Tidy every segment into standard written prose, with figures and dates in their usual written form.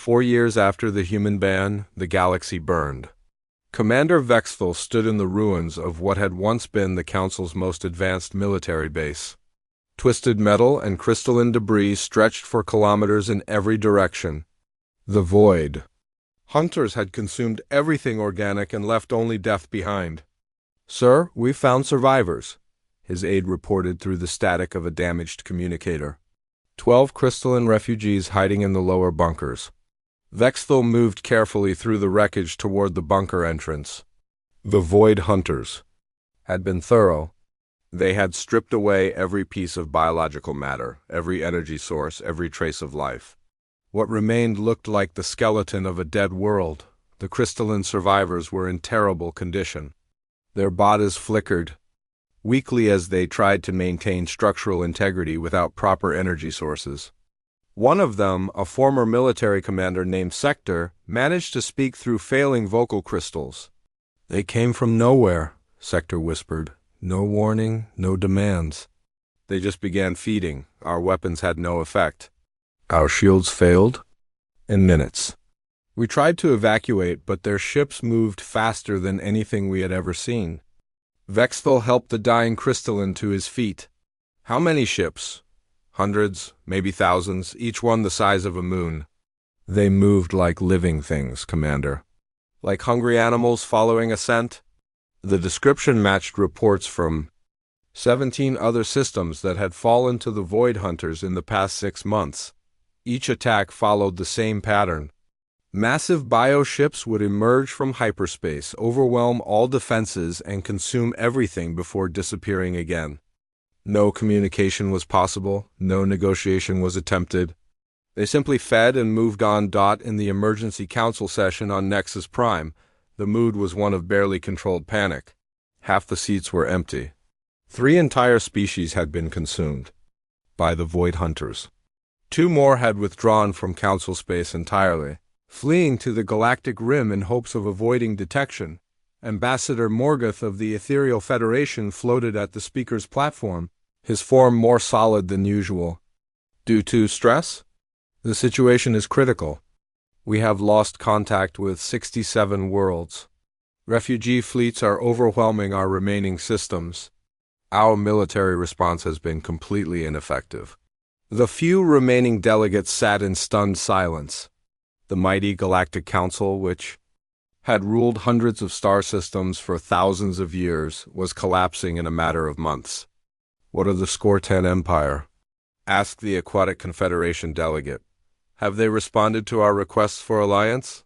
4 years after the human ban, the galaxy burned. Commander Vexthal stood in the ruins of what had once been the Council's most advanced military base. Twisted metal and crystalline debris stretched for kilometers in every direction. The void. Hunters had consumed everything organic and left only death behind. "Sir, we found survivors," his aide reported through the static of a damaged communicator. 12 crystalline refugees hiding in the lower bunkers. Vexthal moved carefully through the wreckage toward the bunker entrance. The Void Hunters had been thorough. They had stripped away every piece of biological matter, every energy source, every trace of life. What remained looked like the skeleton of a dead world. The crystalline survivors were in terrible condition. Their bodies flickered, weakly as they tried to maintain structural integrity without proper energy sources. One of them, a former military commander named Sector, managed to speak through failing vocal crystals. "They came from nowhere," Sector whispered. "No warning, no demands. They just began feeding. Our weapons had no effect. Our shields failed in minutes. We tried to evacuate, but their ships moved faster than anything we had ever seen." Vexthal helped the dying crystalline to his feet. "How many ships?" "Hundreds, maybe thousands, each one the size of a moon." "They moved like living things, Commander. Like hungry animals following a scent?" The description matched reports from 17 other systems that had fallen to the Void Hunters in the past 6 months. Each attack followed the same pattern. Massive bioships would emerge from hyperspace, overwhelm all defenses, and consume everything before disappearing again. No communication was possible, no negotiation was attempted. They simply fed and moved on. In the emergency council session on Nexus Prime, the mood was one of barely controlled panic. Half the seats were empty. 3 entire species had been consumed by the Void Hunters. 2 more had withdrawn from council space entirely, fleeing to the Galactic Rim in hopes of avoiding detection. Ambassador Morgoth of the Ethereal Federation floated at the speaker's platform, his form more solid than usual. "Due to stress? The situation is critical. We have lost contact with 67 worlds. Refugee fleets are overwhelming our remaining systems. Our military response has been completely ineffective." The few remaining delegates sat in stunned silence. The mighty Galactic Council, which had ruled hundreds of star systems for thousands of years, was collapsing in a matter of months. "What of the Scortan Empire?" asked the Aquatic Confederation delegate. "Have they responded to our requests for alliance?"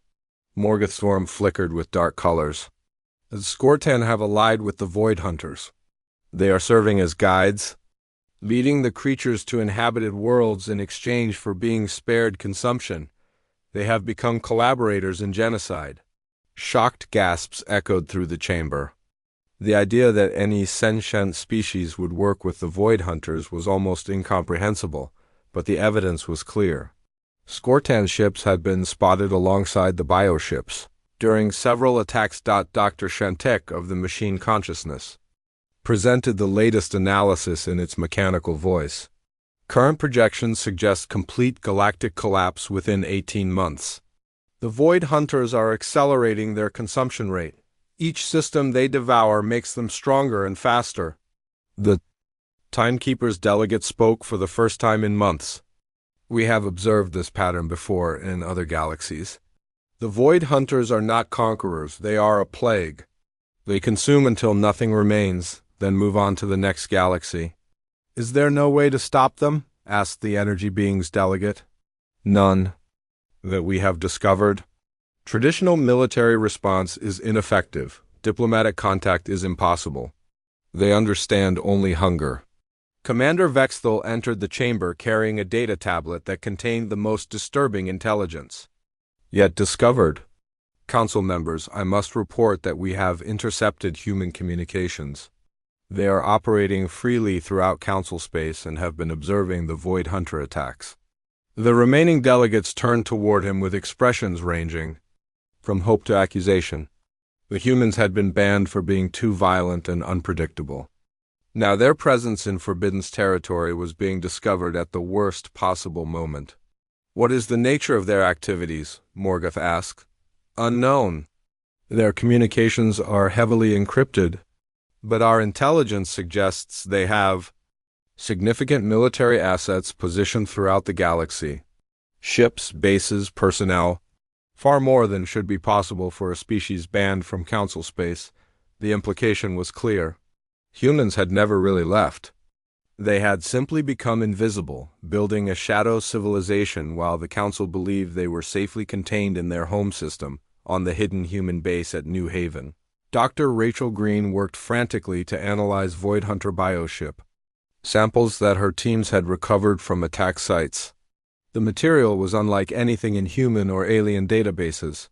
Morgoth's form flickered with dark colors. "The Scortan have allied with the Void Hunters. They are serving as guides, leading the creatures to inhabited worlds in exchange for being spared consumption. They have become collaborators in genocide." Shocked gasps echoed through the chamber. The idea that any sentient species would work with the Void Hunters was almost incomprehensible, but the evidence was clear. Scortan ships had been spotted alongside the bioships during several attacks. Dr. Shantek of the Machine Consciousness presented the latest analysis in its mechanical voice. "Current projections suggest complete galactic collapse within 18 months. The Void Hunters are accelerating their consumption rate. Each system they devour makes them stronger and faster." The Timekeeper's delegate spoke for the first time in months. "We have observed this pattern before in other galaxies. The Void Hunters are not conquerors, they are a plague. They consume until nothing remains, then move on to the next galaxy." "Is there no way to stop them?" asked the Energy Being's delegate. "None that we have discovered. Traditional military response is ineffective. Diplomatic contact is impossible. They understand only hunger." Commander Vexthal entered the chamber carrying a data tablet that contained the most disturbing intelligence yet discovered. "Council members, I must report that we have intercepted human communications. They are operating freely throughout council space and have been observing the Void Hunter attacks." The remaining delegates turned toward him with expressions ranging from hope to accusation. The humans had been banned for being too violent and unpredictable. Now their presence in Forbidden's territory was being discovered at the worst possible moment. What is the nature of their activities? Morgoth asked. Unknown. Their communications are heavily encrypted, but our intelligence suggests they have significant military assets positioned throughout the galaxy. Ships, bases, personnel, far more than should be possible for a species banned from Council space. The implication was clear. Humans had never really left. They had simply become invisible, building a shadow civilization while the Council believed they were safely contained in their home system on the hidden human base at New Haven. Dr. Rachel Green worked frantically to analyze Void Hunter bioship, samples that her teams had recovered from attack sites. The material was unlike anything in human or alien databases.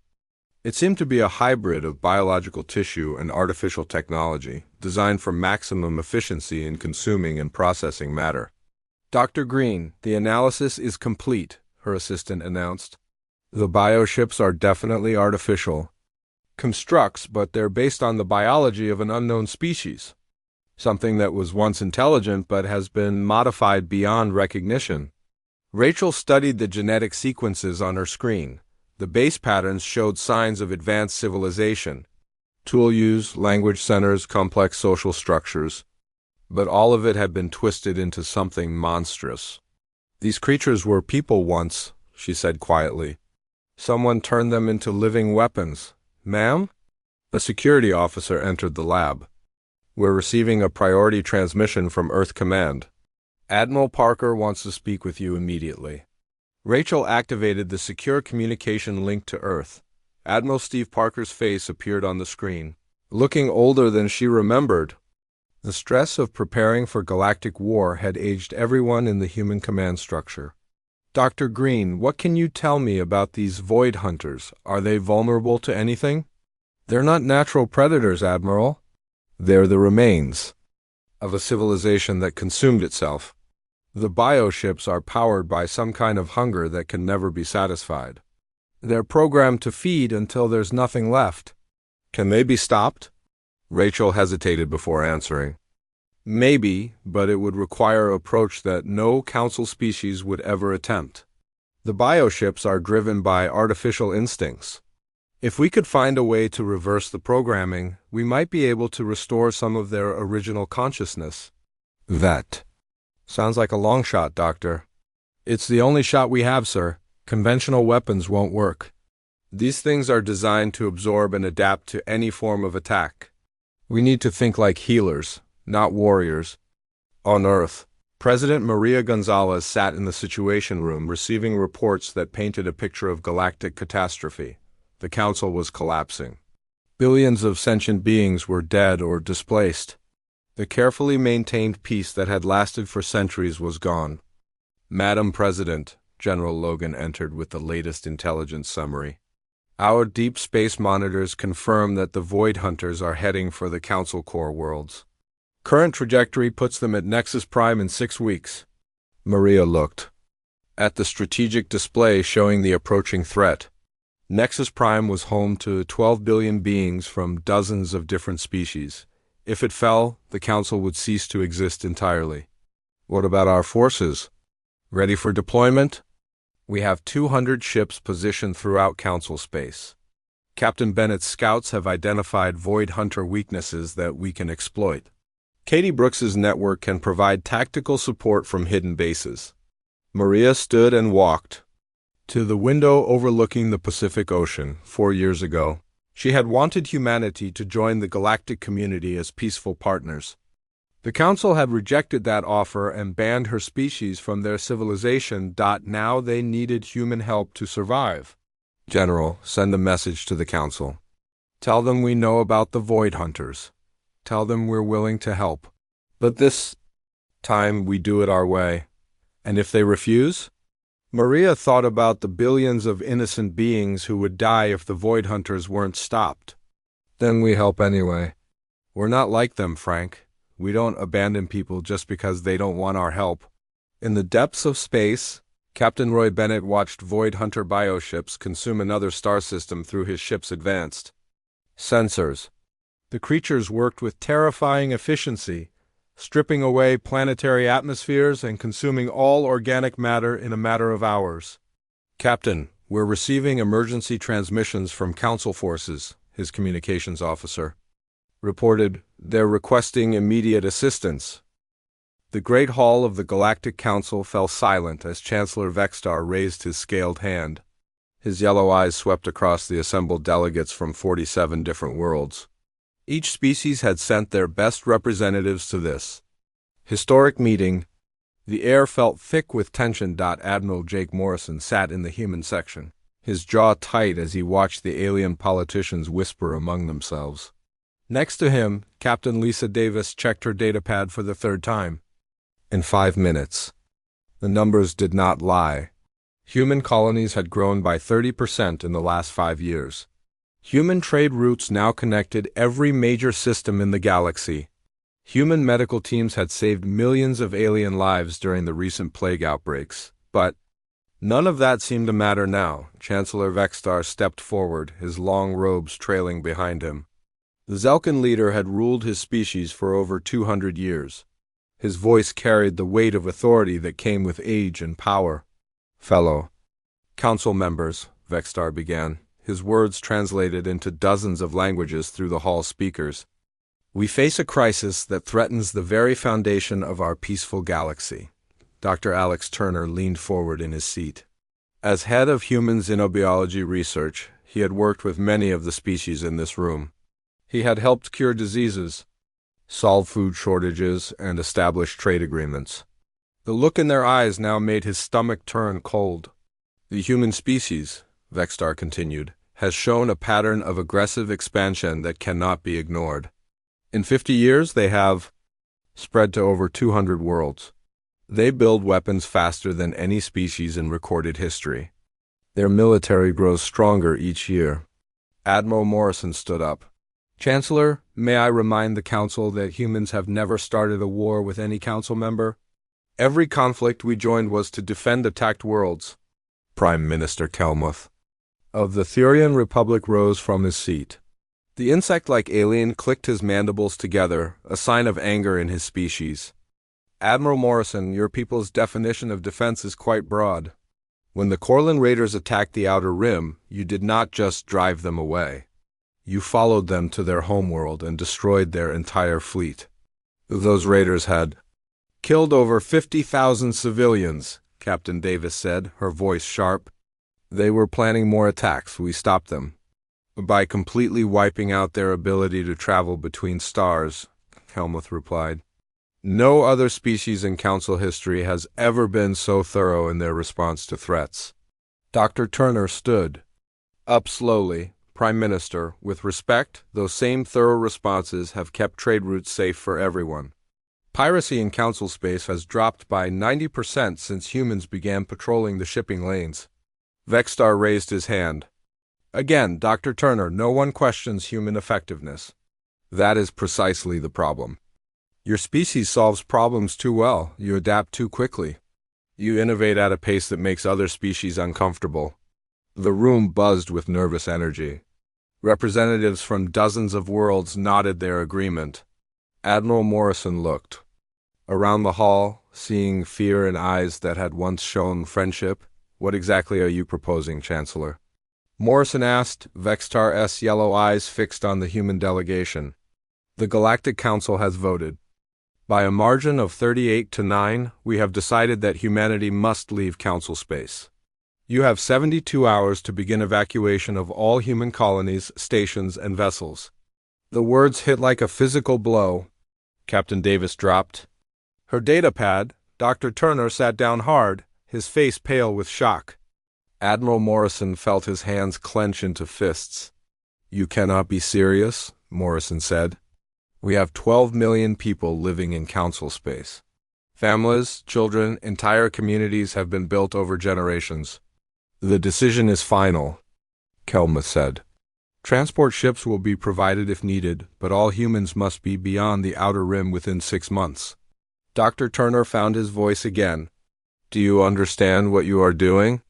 It seemed to be a hybrid of biological tissue and artificial technology, designed for maximum efficiency in consuming and processing matter. Dr. Green, the analysis is complete, her assistant announced. The bioships are definitely artificial constructs, but they're based on the biology of an unknown species, something that was once intelligent but has been modified beyond recognition. Rachel studied the genetic sequences on her screen. The base patterns showed signs of advanced civilization, tool use, language centers, complex social structures, but all of it had been twisted into something monstrous. These creatures were people once, she said quietly. Someone turned them into living weapons. Ma'am? A security officer entered the lab. We're receiving a priority transmission from Earth Command. Admiral Parker wants to speak with you immediately. Rachel activated the secure communication link to Earth. Admiral Steve Parker's face appeared on the screen, looking older than she remembered. The stress of preparing for galactic war had aged everyone in the human command structure. Dr. Green, what can you tell me about these Void Hunters? Are they vulnerable to anything? They're not natural predators, Admiral. They're the remains of a civilization that consumed itself. The bioships are powered by some kind of hunger that can never be satisfied. They're programmed to feed until there's nothing left. Can they be stopped? Rachel hesitated before answering. Maybe, but it would require an approach that no Council species would ever attempt. The bioships are driven by artificial instincts. If we could find a way to reverse the programming, we might be able to restore some of their original consciousness. That sounds like a long shot, Doctor. It's the only shot we have, sir. Conventional weapons won't work. These things are designed to absorb and adapt to any form of attack. We need to think like healers, not warriors. On Earth, President Maria Gonzalez sat in the Situation Room receiving reports that painted a picture of galactic catastrophe. The Council was collapsing. Billions of sentient beings were dead or displaced. The carefully maintained peace that had lasted for centuries was gone. Madam President, General Logan entered with the latest intelligence summary. Our deep space monitors confirm that the Void Hunters are heading for the Council core worlds. Current trajectory puts them at Nexus Prime in 6 weeks. Maria looked at the strategic display showing the approaching threat. Nexus Prime was home to 12 billion beings from dozens of different species. If it fell, the Council would cease to exist entirely. What about our forces? Ready for deployment? We have 200 ships positioned throughout Council space. Captain Bennett's scouts have identified Void Hunter weaknesses that we can exploit. Katie Brooks's network can provide tactical support from hidden bases. Maria stood and walked to the window overlooking the Pacific Ocean. 4 years ago, she had wanted humanity to join the galactic community as peaceful partners. The Council had rejected that offer and banned her species from their civilization. Now they needed human help to survive. General, send a message to the Council. Tell them we know about the Void Hunters. Tell them we're willing to help. But this time we do it our way. And if they refuse? Maria thought about the billions of innocent beings who would die if the Void Hunters weren't stopped. Then we help anyway. We're not like them, Frank. We don't abandon people just because they don't want our help. In the depths of space, Captain Roy Bennett watched Void Hunter bioships consume another star system through his ship's advanced sensors. The creatures worked with terrifying efficiency, stripping away planetary atmospheres and consuming all organic matter in a matter of hours. Captain, we're receiving emergency transmissions from Council forces, his communications officer reported. They're requesting immediate assistance. The Great Hall of the Galactic Council fell silent as Chancellor Vexstar raised his scaled hand. His yellow eyes swept across the assembled delegates from 47 different worlds. Each species had sent their best representatives to this historic meeting. The air felt thick with tension. Admiral Jake Morrison sat in the human section, his jaw tight as he watched the alien politicians whisper among themselves. Next to him, Captain Lisa Davis checked her datapad for the third time. In 5 minutes. The numbers did not lie. Human colonies had grown by 30% in the last 5 years. Human trade routes now connected every major system in the galaxy. Human medical teams had saved millions of alien lives during the recent plague outbreaks, but none of that seemed to matter now. Chancellor Vexstar stepped forward, his long robes trailing behind him. The Zelkan leader had ruled his species for over 200 years. His voice carried the weight of authority that came with age and power. Fellow council members, Vexstar began, his words translated into dozens of languages through the hall speakers. We face a crisis that threatens the very foundation of our peaceful galaxy. Dr. Alex Turner leaned forward in his seat. As head of human xenobiology research, he had worked with many of the species in this room. He had helped cure diseases, solve food shortages, and establish trade agreements. The look in their eyes now made his stomach turn cold. The human species, Vexstar continued, has shown a pattern of aggressive expansion that cannot be ignored. In 50 years, they have spread to over 200 worlds. They build weapons faster than any species in recorded history. Their military grows stronger each year. Admiral Morrison stood up. Chancellor, may I remind the Council that humans have never started a war with any Council member? Every conflict we joined was to defend attacked worlds. Prime Minister Kelmuth of the Thurian Republic rose from his seat. The insect-like alien clicked his mandibles together, a sign of anger in his species. Admiral Morrison, your people's definition of defense is quite broad. When the Corlin Raiders attacked the Outer Rim, you did not just drive them away. You followed them to their homeworld and destroyed their entire fleet. Those raiders had killed over 50,000 civilians, Captain Davis said, her voice sharp. They were planning more attacks. We stopped them by completely wiping out their ability to travel between stars, Helmuth replied. No other species in Council history has ever been so thorough in their response to threats. Dr. Turner stood up slowly. Prime Minister, with respect, those same thorough responses have kept trade routes safe for everyone. Piracy in Council space has dropped by 90% since humans began patrolling the shipping lanes. Vexstar raised his hand. Again, Dr. Turner, no one questions human effectiveness. That is precisely the problem. Your species solves problems too well. You adapt too quickly. You innovate at a pace that makes other species uncomfortable. The room buzzed with nervous energy. Representatives from dozens of worlds nodded their agreement. Admiral Morrison looked around the hall, seeing fear in eyes that had once shown friendship. What exactly are you proposing, Chancellor? Morrison asked, Vexstar's yellow eyes fixed on the human delegation. The Galactic Council has voted. By a margin of 38-9, we have decided that humanity must leave Council space. You have 72 hours to begin evacuation of all human colonies, stations, and vessels. The words hit like a physical blow. Captain Davis dropped her datapad. Dr. Turner sat down hard, his face pale with shock. Admiral Morrison felt his hands clench into fists. You cannot be serious, Morrison said. We have 12 million people living in Council space. Families, children, entire communities have been built over generations. The decision is final, Kelmuth said. Transport ships will be provided if needed, but all humans must be beyond the Outer Rim within 6 months. Dr. Turner found his voice again. Do you understand what you are doing?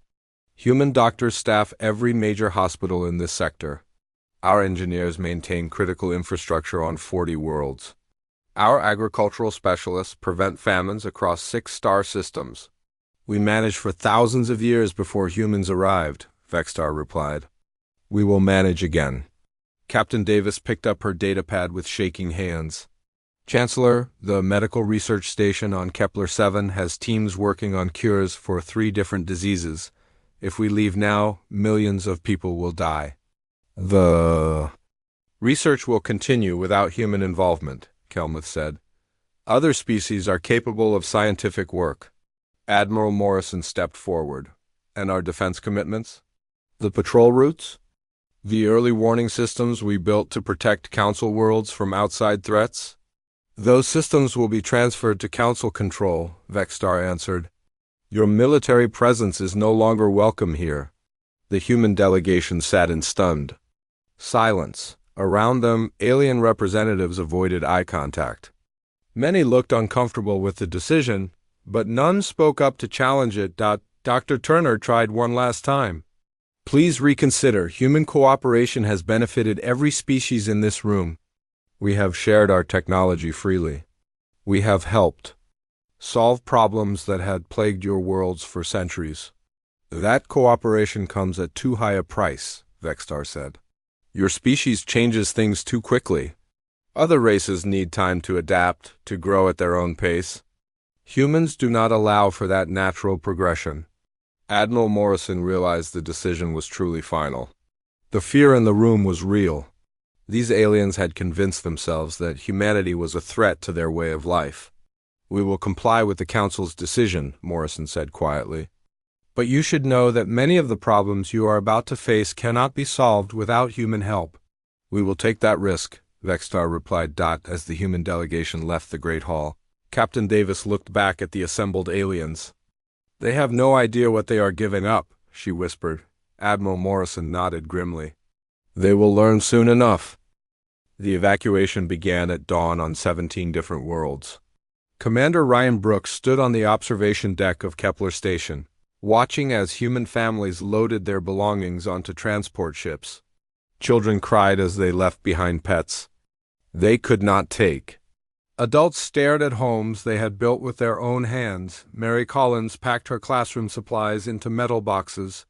Human doctors staff every major hospital in this sector. Our engineers maintain critical infrastructure on 40 worlds. Our agricultural specialists prevent famines across 6 star systems. We managed for thousands of years before humans arrived, Vexstar replied. We will manage again. Captain Davis picked up her datapad with shaking hands. Chancellor, the medical research station on Kepler-7 has teams working on cures for 3 different diseases. If we leave now, millions of people will die. The research will continue without human involvement, Kelmuth said. Other species are capable of scientific work. Admiral Morrison stepped forward. And our defense commitments? The patrol routes? The early warning systems we built to protect Council worlds from outside threats? Those systems will be transferred to Council control, Vexstar answered. Your military presence is no longer welcome here. The human delegation sat in stunned silence. Around them, alien representatives avoided eye contact. Many looked uncomfortable with the decision, but none spoke up to challenge it. Dr. Turner tried one last time. Please reconsider. Human cooperation has benefited every species in this room. We have shared our technology freely. We have helped solve problems that had plagued your worlds for centuries. That cooperation comes at too high a price, Vexstar said. Your species changes things too quickly. Other races need time to adapt, to grow at their own pace. Humans do not allow for that natural progression. Admiral Morrison realized the decision was truly final. The fear in the room was real. These aliens had convinced themselves that humanity was a threat to their way of life. We will comply with the Council's decision, Morrison said quietly. But you should know that many of the problems you are about to face cannot be solved without human help. We will take that risk, Vexstar replied. As the human delegation left the Great Hall, Captain Davis looked back at the assembled aliens. They have no idea what they are giving up, she whispered. Admiral Morrison nodded grimly. They will learn soon enough. The evacuation began at dawn on 17 different worlds. Commander Ryan Brooks stood on the observation deck of Kepler Station, watching as human families loaded their belongings onto transport ships. Children cried as they left behind pets they could not take. Adults stared at homes they had built with their own hands. Mary Collins packed her classroom supplies into metal boxes.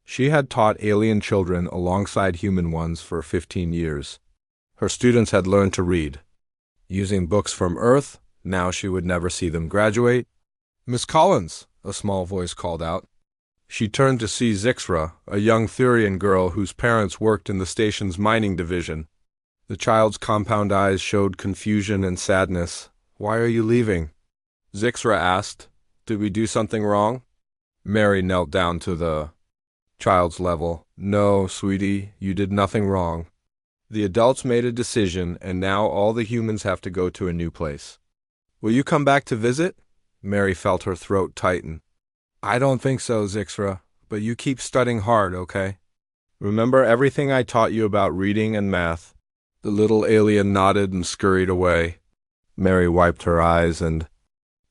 She had taught alien children alongside human ones for 15 years. Her students had learned to read. Using books from Earth, now she would never see them graduate. Miss Collins, a small voice called out. She turned to see Zixra, a young Thurian girl whose parents worked in the station's mining division. The child's compound eyes showed confusion and sadness. Why are you leaving? Zixra asked. Did we do something wrong? Mary knelt down to the child's level. No, sweetie, you did nothing wrong. The adults made a decision, and now all the humans have to go to a new place. Will you come back to visit? Mary felt her throat tighten. I don't think so, Zixra, but you keep studying hard, okay? Remember everything I taught you about reading and math. The little alien nodded and scurried away. Mary wiped her eyes and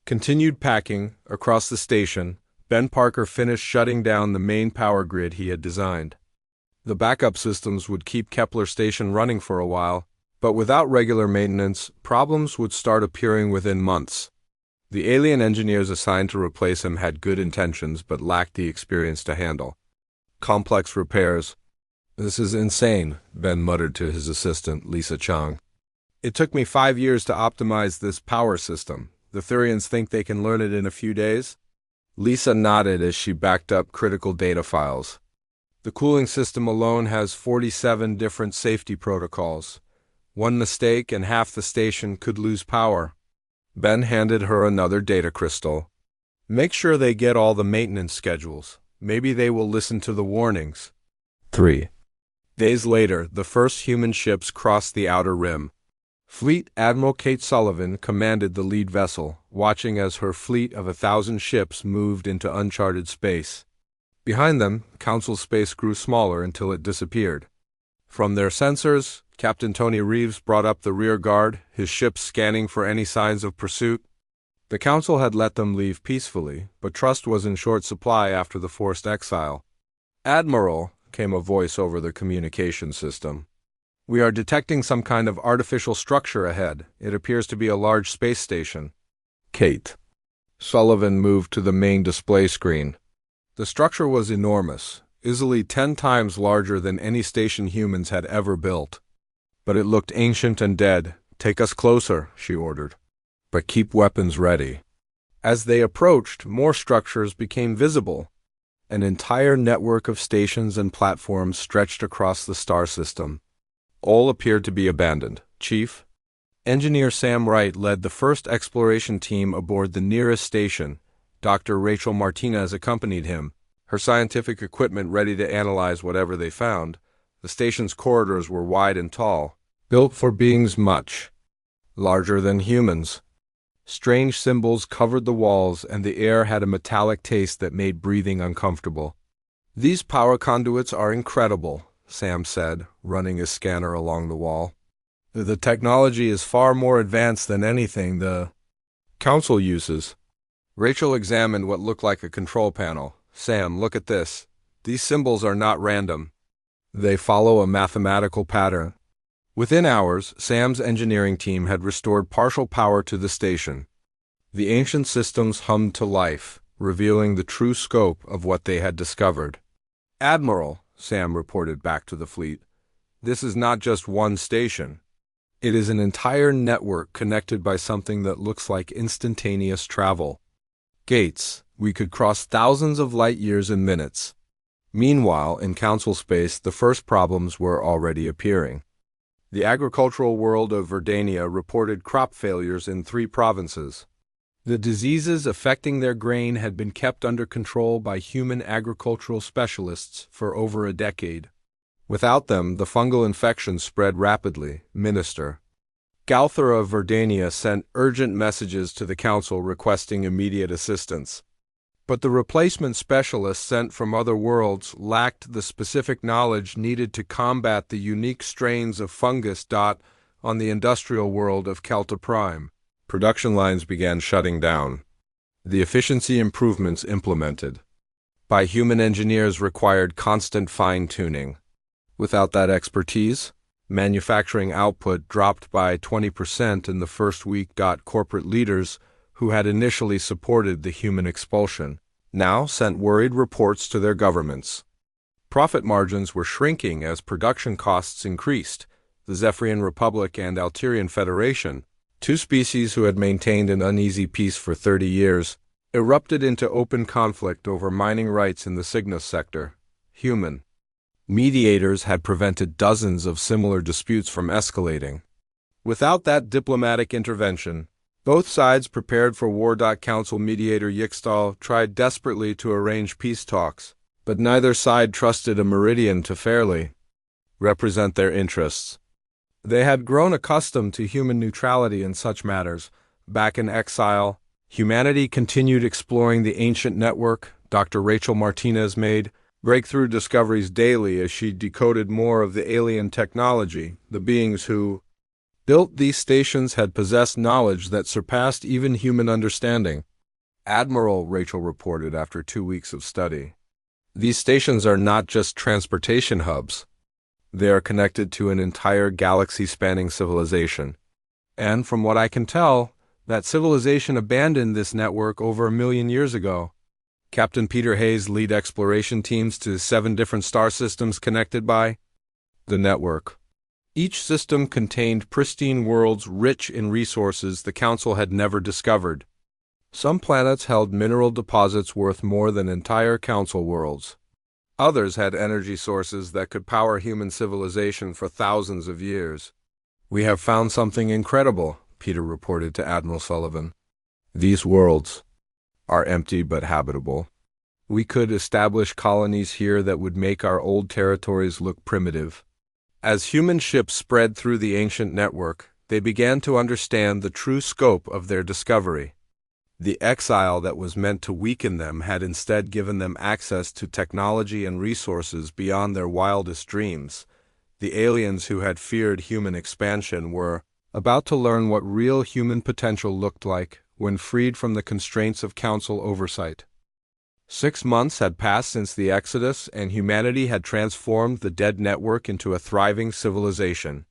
continued packing. Across the station, Ben Parker finished shutting down the main power grid he had designed. The backup systems would keep Kepler Station running for a while, but without regular maintenance, problems would start appearing within months. The alien engineers assigned to replace him had good intentions but lacked the experience to handle complex repairs. This is insane, Ben muttered to his assistant, Lisa Chang. It took me 5 years to optimize this power system. The Thurians think they can learn it in a few days? Lisa nodded as she backed up critical data files. The cooling system alone has 47 different safety protocols. One mistake and half the station could lose power. Ben handed her another data crystal. Make sure they get all the maintenance schedules. Maybe they will listen to the warnings. 3 days later, the first human ships crossed the outer rim. Fleet Admiral Kate Sullivan commanded the lead vessel, watching as her fleet of 1,000 ships moved into uncharted space. Behind them, Council space grew smaller until it disappeared. From their sensors, Captain Tony Reeves brought up the rear guard, his ships scanning for any signs of pursuit. The Council had let them leave peacefully, but trust was in short supply after the forced exile. Admiral, came a voice over the communication system. We are detecting some kind of artificial structure ahead. It appears to be a large space station. Kate Sullivan moved to the main display screen. The structure was enormous, easily 10 times larger than any station humans had ever built. But it looked ancient and dead. "Take us closer," she ordered. "But keep weapons ready." As they approached, more structures became visible. An entire network of stations and platforms stretched across the star system. All appeared to be abandoned. "Chief?" Engineer Sam Wright led the first exploration team aboard the nearest station. Dr. Rachel Martinez accompanied him, her scientific equipment ready to analyze whatever they found. The station's corridors were wide and tall, built for beings much larger than humans. Strange symbols covered the walls, and the air had a metallic taste that made breathing uncomfortable. "These power conduits are incredible," Sam said, running his scanner along the wall. "The technology is far more advanced than anything the Council uses." Rachel examined what looked like a control panel. "Sam, look at this. These symbols are not random. They follow a mathematical pattern." Within hours, Sam's engineering team had restored partial power to the station. The ancient systems hummed to life, revealing the true scope of what they had discovered. "Admiral," Sam reported back to the fleet, "this is not just one station. It is an entire network connected by something that looks like instantaneous travel. Gates. We could cross thousands of light years in minutes." Meanwhile, in Council space, the first problems were already appearing. The agricultural world of Verdania reported crop failures in 3 provinces. The diseases affecting their grain had been kept under control by human agricultural specialists for over a decade. Without them, the fungal infection spread rapidly. Minister Galther of Verdania sent urgent messages to the Council requesting immediate assistance. But the replacement specialists sent from other worlds lacked the specific knowledge needed to combat the unique strains of fungus. On the industrial world of Kelta Prime, production lines began shutting down. The efficiency improvements implemented by human engineers required constant fine-tuning. Without that expertise, manufacturing output dropped by 20% in the first week. Corporate leaders, who had initially supported the human expulsion, now sent worried reports to their governments. Profit margins were shrinking as production costs increased. The Zephyrian Republic and Alterian Federation, 2 species who had maintained an uneasy peace for 30 years, erupted into open conflict over mining rights in the Cygnus sector. Human mediators had prevented dozens of similar disputes from escalating. Without that diplomatic intervention, both sides prepared for war. Council mediator Yixtal tried desperately to arrange peace talks, but neither side trusted a Meridian to fairly represent their interests. They had grown accustomed to human neutrality in such matters. Back in exile, humanity continued exploring the ancient network. Dr. Rachel Martinez made breakthrough discoveries daily as she decoded more of the alien technology. The beings who built these stations had possessed knowledge that surpassed even human understanding. "Admiral," Rachel reported after 2 weeks of study, "these stations are not just transportation hubs. They are connected to an entire galaxy-spanning civilization. And from what I can tell, that civilization abandoned this network over 1 million years ago." Captain Peter Hayes led exploration teams to 7 different star systems connected by the network. Each system contained pristine worlds rich in resources the Council had never discovered. Some planets held mineral deposits worth more than entire Council worlds. Others had energy sources that could power human civilization for thousands of years. "We have found something incredible," Peter reported to Admiral Sullivan. "These worlds are empty but habitable. We could establish colonies here that would make our old territories look primitive." As human ships spread through the ancient network, they began to understand the true scope of their discovery. The exile that was meant to weaken them had instead given them access to technology and resources beyond their wildest dreams. The aliens who had feared human expansion were about to learn what real human potential looked like when freed from the constraints of Council oversight. 6 months had passed since the Exodus, and humanity had transformed the dead network into a thriving civilization.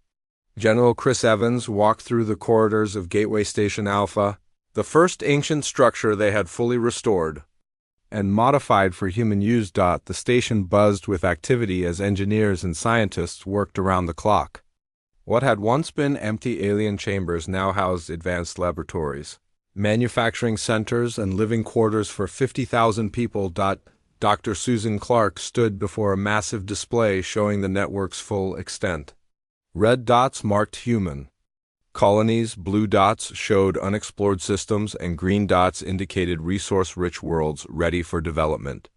General Chris Evans walked through the corridors of Gateway Station Alpha, the first ancient structure they had fully restored and modified for human use. The station buzzed with activity as engineers and scientists worked around the clock. What had once been empty alien chambers now housed advanced laboratories, manufacturing centers, and living quarters for 50,000 people. Dr. Susan Clark stood before a massive display showing the network's full extent. Red dots marked human colonies, blue dots showed unexplored systems, and green dots indicated resource-rich worlds ready for development.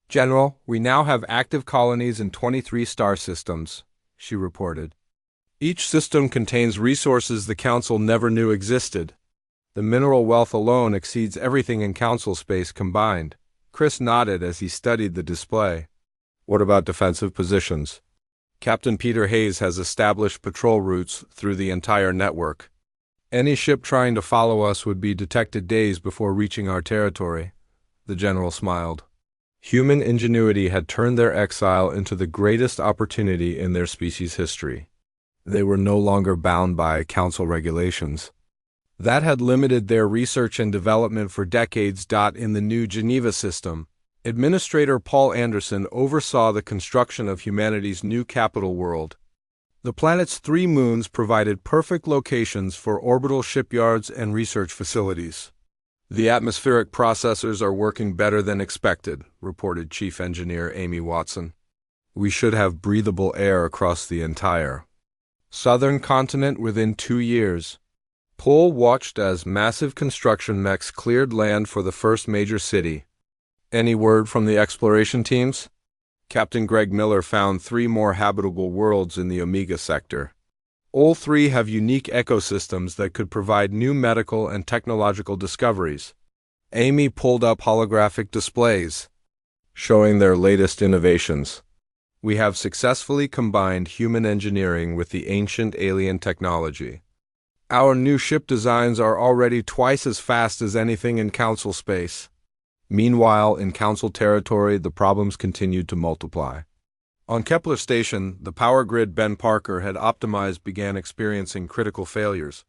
"General, we now have active colonies in 23 star systems," she reported. "Each system contains resources the Council never knew existed. The mineral wealth alone exceeds everything in Council space combined." Chris nodded as he studied the display. "What about defensive positions?" "Captain Peter Hayes has established patrol routes through the entire network. Any ship trying to follow us would be detected days before reaching our territory." The general smiled. Human ingenuity had turned their exile into the greatest opportunity in their species' history. They were no longer bound by Council regulations that had limited their research and development for decades. In the new Geneva system, Administrator Paul Anderson oversaw the construction of humanity's new capital world. The planet's 3 moons provided perfect locations for orbital shipyards and research facilities. "The atmospheric processors are working better than expected," reported Chief Engineer Amy Watson. "We should have breathable air across the entire southern continent within 2 years." Paul watched as massive construction mechs cleared land for the first major city. "Any word from the exploration teams?" Captain Greg Miller found 3 more habitable worlds in the Omega sector. All 3 have unique ecosystems that could provide new medical and technological discoveries. Amy pulled up holographic displays showing their latest innovations. "We have successfully combined human engineering with the ancient alien technology. Our new ship designs are already twice as fast as anything in Council space." Meanwhile, in Council territory, the problems continued to multiply. On Kepler Station, the power grid Ben Parker had optimized began experiencing critical failures.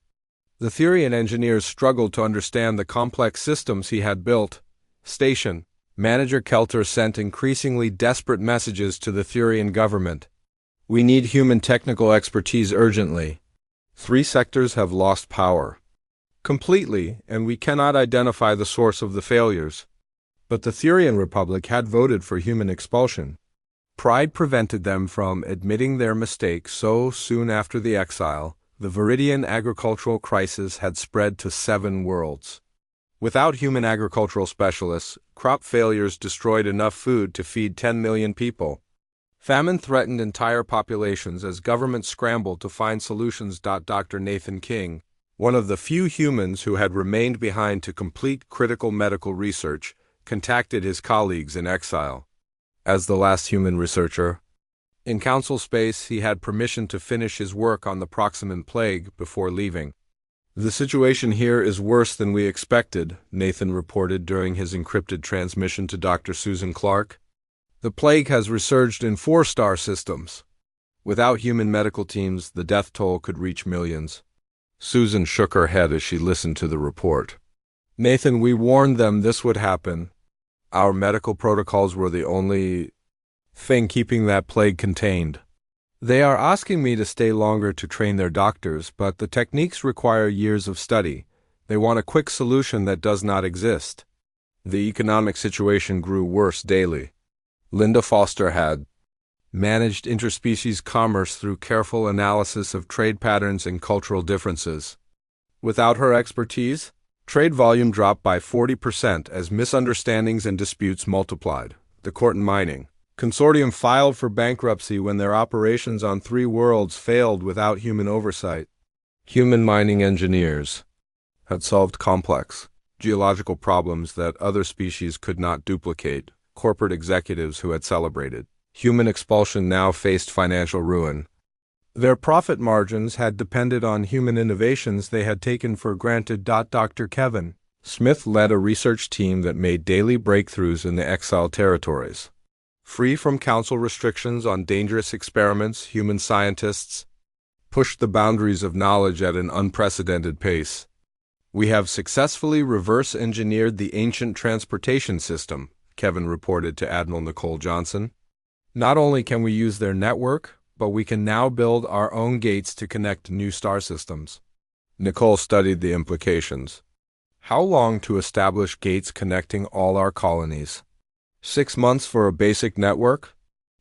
The Therian engineers struggled to understand the complex systems he had built. Station Manager Kelter sent increasingly desperate messages to the Therian government. "We need human technical expertise urgently. 3 sectors have lost power completely, and we cannot identify the source of the failures." But the Therian Republic had voted for human expulsion. Pride prevented them from admitting their mistake, so soon after the exile, the Viridian agricultural crisis had spread to 7 worlds. Without human agricultural specialists, crop failures destroyed enough food to feed 10 million people. Famine threatened entire populations as governments scrambled to find solutions. Dr. Nathan King, one of the few humans who had remained behind to complete critical medical research, contacted his colleagues in exile. As the last human researcher in Council space, he had permission to finish his work on the Proximan Plague before leaving. "The situation here is worse than we expected," Nathan reported during his encrypted transmission to Dr. Susan Clark. "The plague has resurged in 4-star systems. Without human medical teams, the death toll could reach millions." Susan shook her head as she listened to the report. "Nathan, we warned them this would happen. Our medical protocols were the only thing keeping that plague contained. They are asking me to stay longer to train their doctors, but the techniques require years of study. They want a quick solution that does not exist." The economic situation grew worse daily. Linda Foster had managed interspecies commerce through careful analysis of trade patterns and cultural differences. Without her expertise, trade volume dropped by 40% as misunderstandings and disputes multiplied. The Corton Mining Consortium filed for bankruptcy when their operations on 3 worlds failed without human oversight. Human mining engineers had solved complex geological problems that other species could not duplicate. Corporate executives who had celebrated human expulsion now faced financial ruin. Their profit margins had depended on human innovations they had taken for granted. Dr. Kevin Smith led a research team that made daily breakthroughs in the exiled territories. Free from Council restrictions on dangerous experiments, human scientists pushed the boundaries of knowledge at an unprecedented pace. We have successfully reverse-engineered the ancient transportation system, Kevin reported to Admiral Nicole Johnson. Not only can we use their network, but we can now build our own gates to connect new star systems. Nicole studied the implications. How long to establish gates connecting all our colonies? 6 months for a basic network?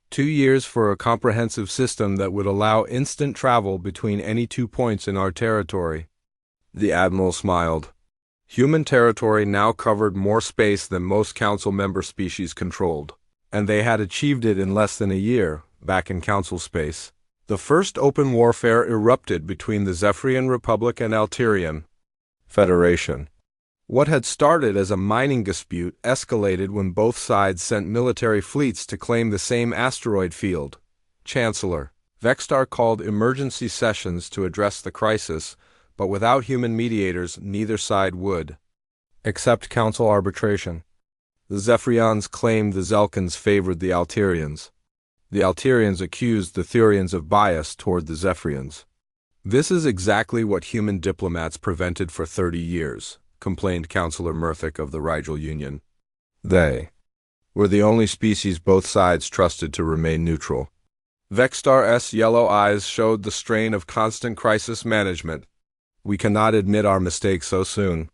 2 years for a comprehensive system that would allow instant travel between any 2 points in our territory. The Admiral smiled. Human territory now covered more space than most Council member species controlled, and they had achieved it in less than a year, back in Council space. The first open warfare erupted between the Zephyrian Republic and Alterian Federation. What had started as a mining dispute escalated when both sides sent military fleets to claim the same asteroid field. Chancellor Vexstar called emergency sessions to address the crisis, but without human mediators, neither side would accept Council arbitration. The Zephyrians claimed the Zelkins favored the Alterians. The Alterians accused the Thurians of bias toward the Zephyrians. This is exactly what human diplomats prevented for 30 years. Complained Councillor Murthick of the Rigel Union. They were the only species both sides trusted to remain neutral. Vexstar's yellow eyes showed the strain of constant crisis management. We cannot admit our mistake so soon.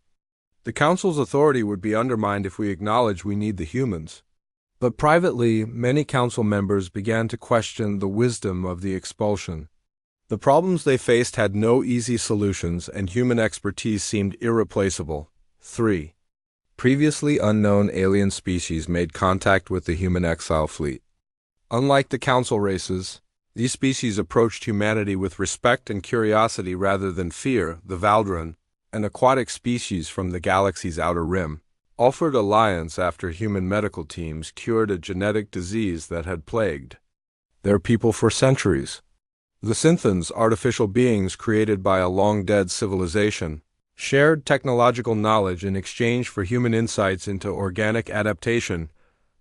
The Council's authority would be undermined if we acknowledge we need the humans. But privately, many Council members began to question the wisdom of the expulsion. The problems they faced had no easy solutions, and human expertise seemed irreplaceable. 3. Previously unknown alien species made contact with the human exile fleet. Unlike the Council races, these species approached humanity with respect and curiosity rather than fear. The Valdran, an aquatic species from the galaxy's outer rim, offered alliance after human medical teams cured a genetic disease that had plagued their people for centuries. The Synthons, artificial beings created by a long-dead civilization, shared technological knowledge in exchange for human insights into organic adaptation.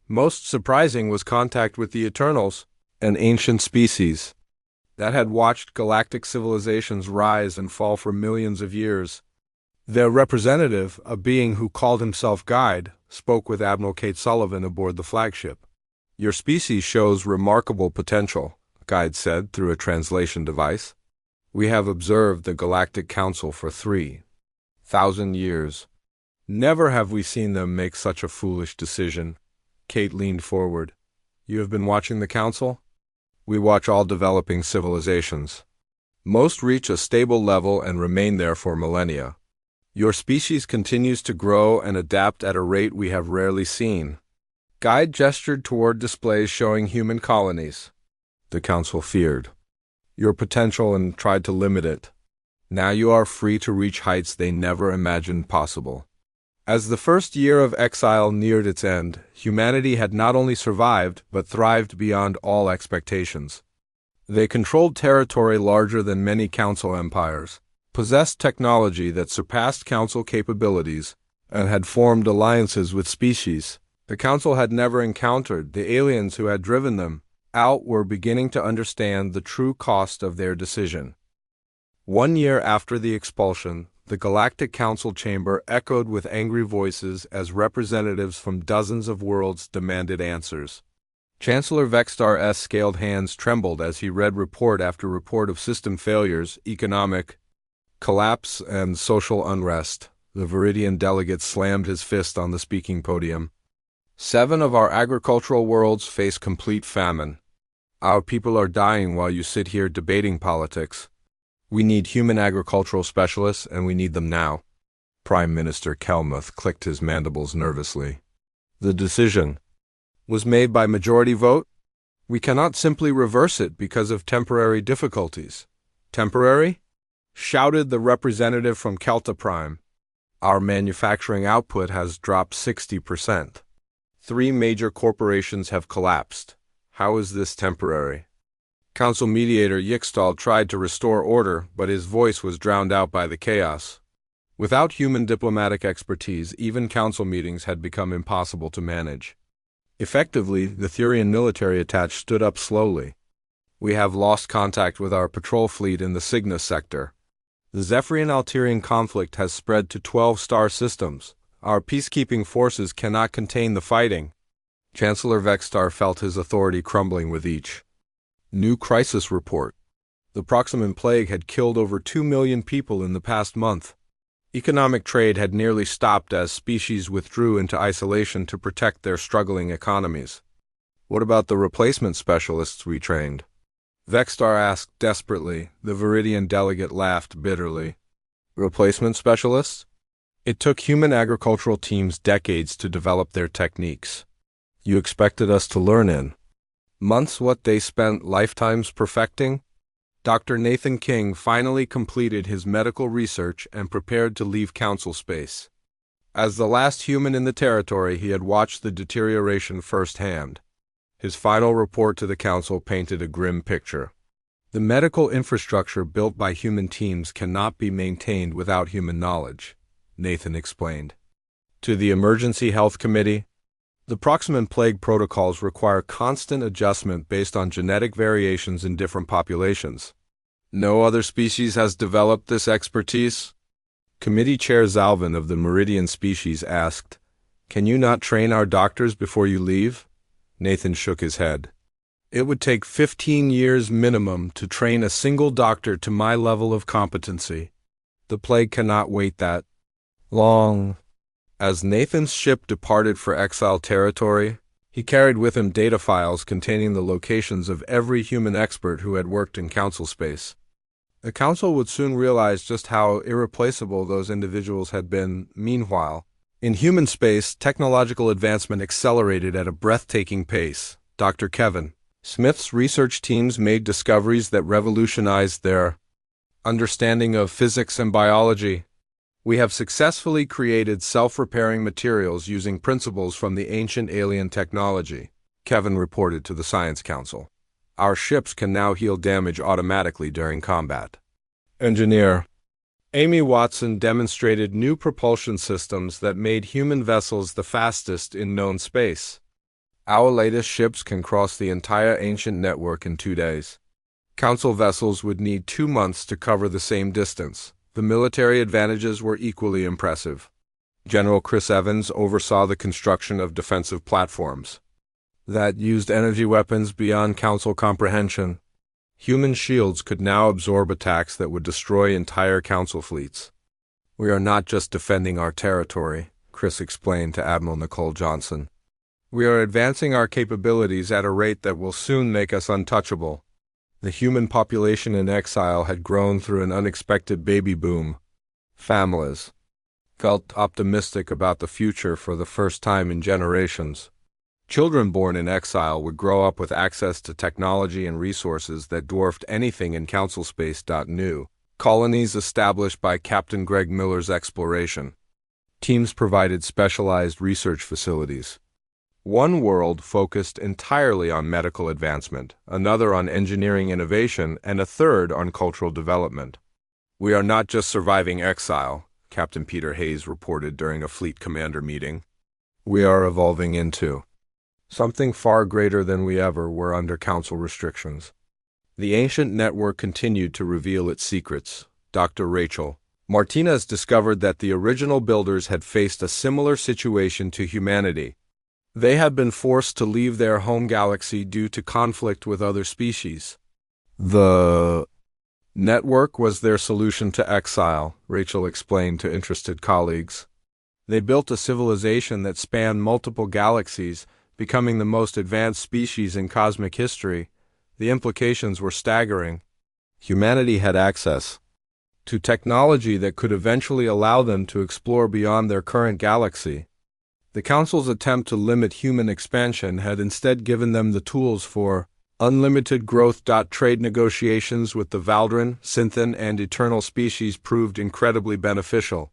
Most surprising was contact with the Eternals, an ancient species that had watched galactic civilizations rise and fall for millions of years. Their representative, a being who called himself Guide, spoke with Admiral Kate Sullivan aboard the flagship. Your species shows remarkable potential, Guide said through a translation device. We have observed the Galactic Council for 3,000 years. Never have we seen them make such a foolish decision. Kate leaned forward. You have been watching the Council? We watch all developing civilizations. Most reach a stable level and remain there for millennia. Your species continues to grow and adapt at a rate we have rarely seen. Guide gestured toward displays showing human colonies. The Council feared your potential and tried to limit it. Now you are free to reach heights they never imagined possible. As the first year of exile neared its end, humanity had not only survived, but thrived beyond all expectations. They controlled territory larger than many Council empires, possessed technology that surpassed Council capabilities, and had formed alliances with species the Council had never encountered. The aliens who had driven them out were beginning to understand the true cost of their decision. 1 year after the expulsion, the Galactic Council chamber echoed with angry voices as representatives from dozens of worlds demanded answers. Chancellor Vexstar's scaled hands trembled as he read report after report of system failures, economic collapse, and social unrest. The Viridian delegate slammed his fist on the speaking podium. 7 of our agricultural worlds face complete famine. Our people are dying while you sit here debating politics. We need human agricultural specialists, and we need them now. Prime Minister Kelmuth clicked his mandibles nervously. The decision was made by majority vote. We cannot simply reverse it because of temporary difficulties. Temporary? Shouted the representative from Kelta Prime. Our manufacturing output has dropped 60%. 3 major corporations have collapsed. How is this temporary? Council mediator Yixtal tried to restore order, but his voice was drowned out by the chaos. Without human diplomatic expertise, even council meetings had become impossible to manage. Effectively, the Thurian military attach stood up slowly. We have lost contact with our patrol fleet in the Cygnus sector. The Zephyrian-Alterian conflict has spread to 12 star systems. Our peacekeeping forces cannot contain the fighting. Chancellor Vexstar felt his authority crumbling with each new crisis report. The Proximate Plague had killed over 2 million people in the past month. Economic trade had nearly stopped as species withdrew into isolation to protect their struggling economies. What about the replacement specialists we trained? Vexstar asked desperately. The Viridian delegate laughed bitterly. Replacement specialists? It took human agricultural teams decades to develop their techniques. You expected us to learn in months what they spent lifetimes perfecting? Dr. Nathan King finally completed his medical research and prepared to leave council space. As the last human in the territory, he had watched the deterioration firsthand. His final report to the council painted a grim picture. The medical infrastructure built by human teams cannot be maintained without human knowledge, Nathan explained. To the Emergency Health Committee, the Proximate Plague protocols require constant adjustment based on genetic variations in different populations. No other species has developed this expertise? Committee Chair Zalvin of the Meridian species asked, "Can you not train our doctors before you leave?" Nathan shook his head. "It would take 15 years minimum to train a single doctor to my level of competency. The plague cannot wait that long." As Nathan's ship departed for exile territory, he carried with him data files containing the locations of every human expert who had worked in council space. The council would soon realize just how irreplaceable those individuals had been. Meanwhile, in human space, technological advancement accelerated at a breathtaking pace. Dr. Kevin Smith's research teams made discoveries that revolutionized their understanding of physics and biology. We have successfully created self-repairing materials using principles from the ancient alien technology, Kevin reported to the Science Council. Our ships can now heal damage automatically during combat. Engineer Amy Watson demonstrated new propulsion systems that made human vessels the fastest in known space. Our latest ships can cross the entire ancient network in 2 days. Council vessels would need 2 months to cover the same distance. The military advantages were equally impressive. General Chris Evans oversaw the construction of defensive platforms that used energy weapons beyond council comprehension. Human shields could now absorb attacks that would destroy entire council fleets. "We are not just defending our territory," Chris explained to Admiral Nicole Johnson. "We are advancing our capabilities at a rate that will soon make us untouchable." The human population in exile had grown through an unexpected baby boom. Families felt optimistic about the future for the first time in generations. Children born in exile would grow up with access to technology and resources that dwarfed anything in council space. New colonies established by Captain Greg Miller's exploration. Teams provided specialized research facilities. One world focused entirely on medical advancement, another on engineering innovation, and a third on cultural development. "We are not just surviving exile," Captain Peter Hayes reported during a fleet commander meeting. "We are evolving into something far greater than we ever were under council restrictions." The ancient network continued to reveal its secrets. Dr. Rachel Martinez discovered that the original builders had faced a similar situation to humanity. They had been forced to leave their home galaxy due to conflict with other species. The network was their solution to exile, Rachel explained to interested colleagues. They built a civilization that spanned multiple galaxies, becoming the most advanced species in cosmic history. The implications were staggering. Humanity had access to technology that could eventually allow them to explore beyond their current galaxy. The Council's attempt to limit human expansion had instead given them the tools for unlimited growth. Trade negotiations with the Valdrin, Synthen, and Eternal species proved incredibly beneficial.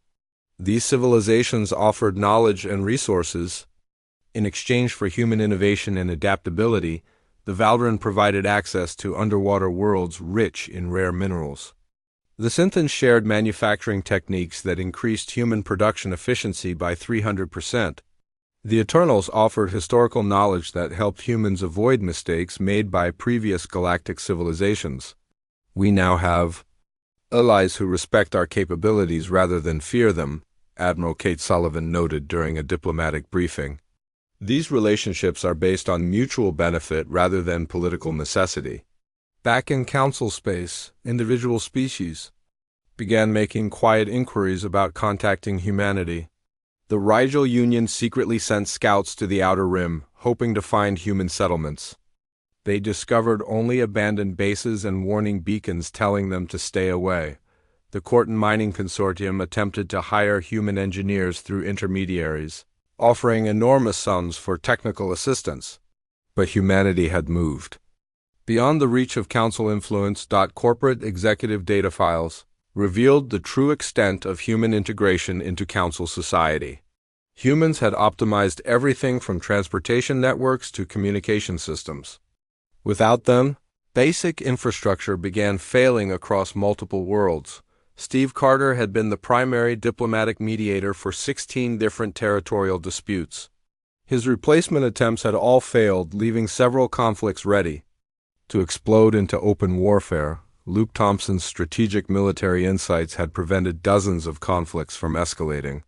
These civilizations offered knowledge and resources. In exchange for human innovation and adaptability, the Valdrin provided access to underwater worlds rich in rare minerals. The Synthens shared manufacturing techniques that increased human production efficiency by 300%. The Eternals offered historical knowledge that helped humans avoid mistakes made by previous galactic civilizations. We now have Allies who respect our capabilities rather than fear them, Admiral Kate Sullivan noted during a diplomatic briefing. These relationships are based on mutual benefit rather than political necessity. Back in Council space, individual species began making quiet inquiries about contacting humanity. The Rigel Union secretly sent scouts to the Outer Rim, hoping to find human settlements. They discovered only abandoned bases and warning beacons telling them to stay away. The Corton Mining Consortium attempted to hire human engineers through intermediaries, offering enormous sums for technical assistance. But humanity had moved beyond the reach of Council influence. Corporate executive data files revealed the true extent of human integration into Council society. Humans had optimized everything from transportation networks to communication systems. Without them, basic infrastructure began failing across multiple worlds. Steve Carter had been the primary diplomatic mediator for 16 different territorial disputes. His replacement attempts had all failed, leaving several conflicts ready to explode into open warfare. Luke Thompson's strategic military insights had prevented dozens of conflicts from escalating.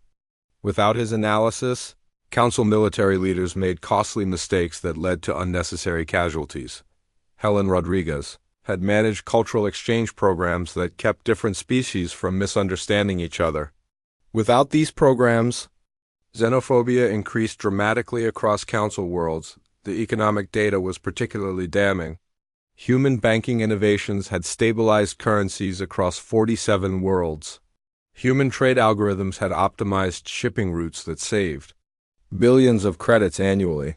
Without his analysis, Council military leaders made costly mistakes that led to unnecessary casualties. Helen Rodriguez had managed cultural exchange programs that kept different species from misunderstanding each other. Without these programs, xenophobia increased dramatically across Council worlds. The economic data was particularly damning. Human banking innovations had stabilized currencies across 47 worlds. Human trade algorithms had optimized shipping routes that saved billions of credits annually.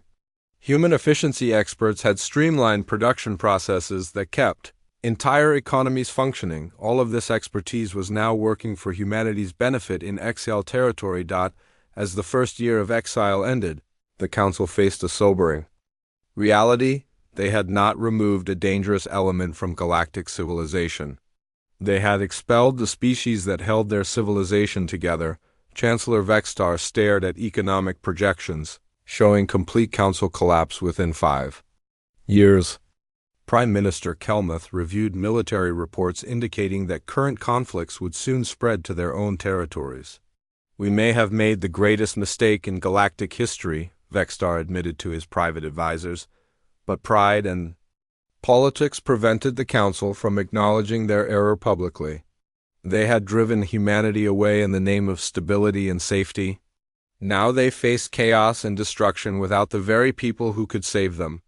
Human efficiency experts had streamlined production processes that kept entire economies functioning. All of this expertise was now working for humanity's benefit in exile territory. As the first year of exile ended, the Council faced a sobering reality. They had not removed a dangerous element from galactic civilization. They had expelled the species that held their civilization together. Chancellor Vextar stared at economic projections, showing complete Council collapse within 5 years. Prime Minister Kelmuth reviewed military reports indicating that current conflicts would soon spread to their own territories. "We may have made the greatest mistake in galactic history," Vextar admitted to his private advisors, but pride and politics prevented the Council from acknowledging their error publicly. They had driven humanity away in the name of stability and safety. Now they faced chaos and destruction without the very people who could save them.